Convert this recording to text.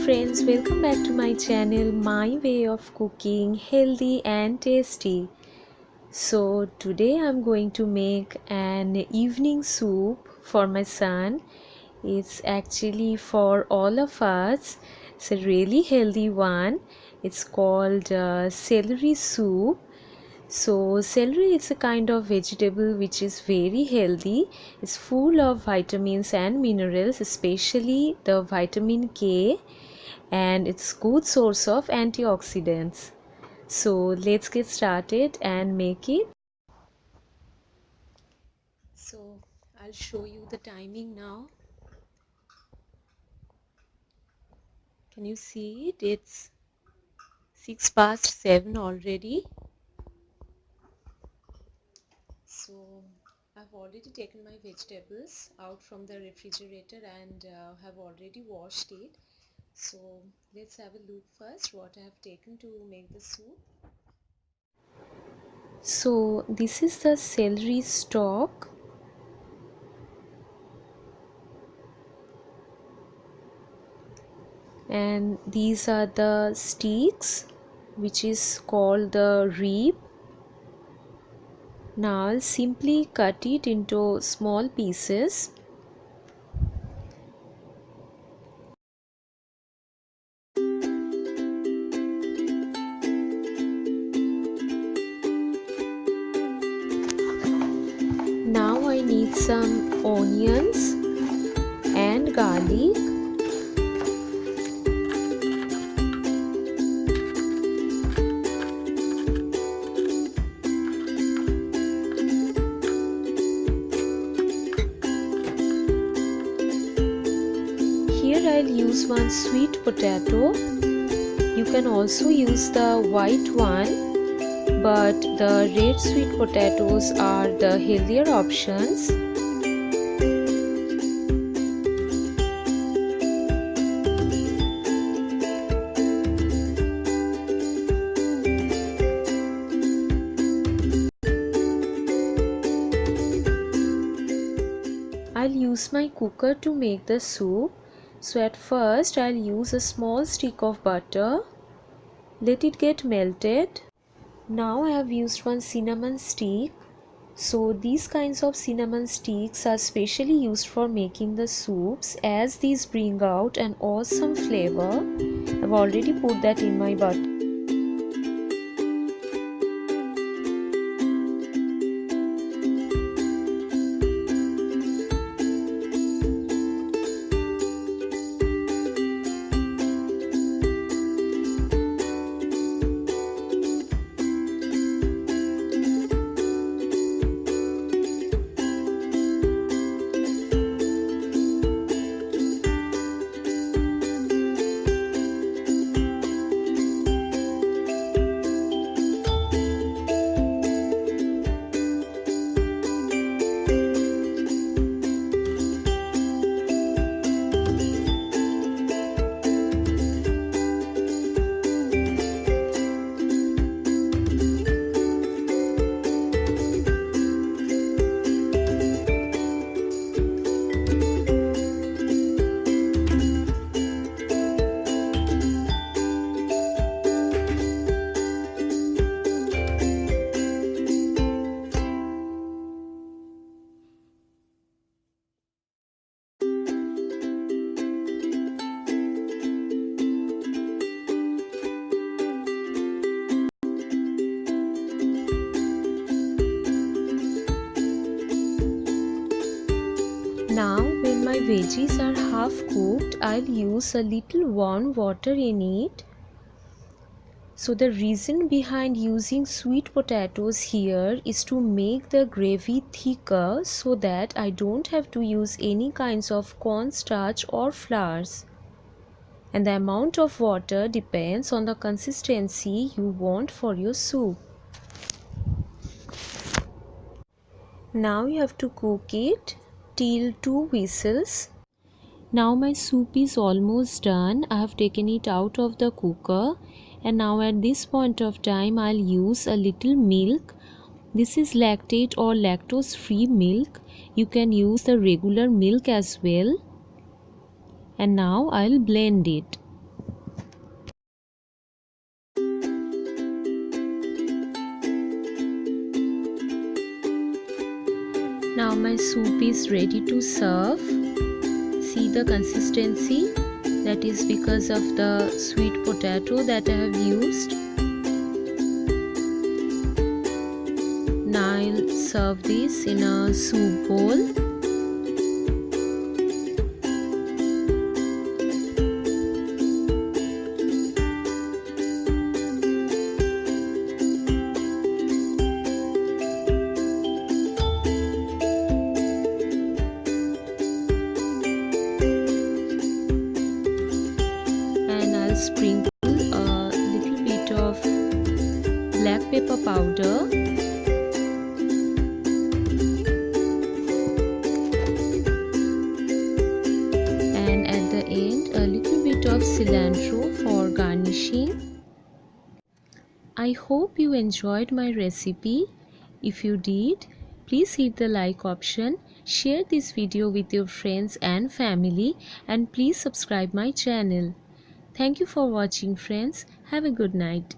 friends, welcome back to my channel, My Way of Cooking Healthy and Tasty. So today I'm going to make an evening soup for my son. It's actually for all of us. It's a really healthy one. It's called celery soup. So celery is a kind of vegetable which is very healthy. It's full of vitamins and minerals, especially the vitamin K, and it's good source of antioxidants. So let's get started and make it. So I'll show you the timing now. Can you see it? It's 6 past 7 already. So I've already taken my vegetables out from the refrigerator and have already washed it. So let's have a look first what I have taken to make the soup. So this is the celery stalk. And these are the sticks, which is called the rib. Now I'll simply cut it into small pieces. Now I need some onions and garlic. Here I'll use one sweet potato. You can also use the white one, but the red sweet potatoes are the healthier options. I'll use my cooker to make the soup. So at first I'll use a small stick of butter. Let it get melted. Now I have used one cinnamon stick. So these kinds of cinnamon sticks are specially used for making the soups, as these bring out an awesome flavor. I've already put that in my butter. Now when my veggies are half cooked, I'll use a little warm water in it. So the reason behind using sweet potatoes here is to make the gravy thicker so that I don't have to use any kinds of cornstarch or flours. And the amount of water depends on the consistency you want for your soup. Now you have to cook it till 2 whistles. Now my soup is almost done. I have taken it out of the cooker, and now at this point of time I'll use a little milk. This is lactate or lactose free milk. You can use the regular milk as well. And now I'll blend it. Now my soup is ready to serve. See the consistency? That is because of the sweet potato that I have used. Now I'll serve this in a soup bowl. Sprinkle a little bit of black pepper powder and at the end a little bit of cilantro for garnishing. I hope you enjoyed my recipe. If you did, please hit the like option, share this video with your friends and family, and please subscribe my channel. Thank you for watching, friends. Have a good night.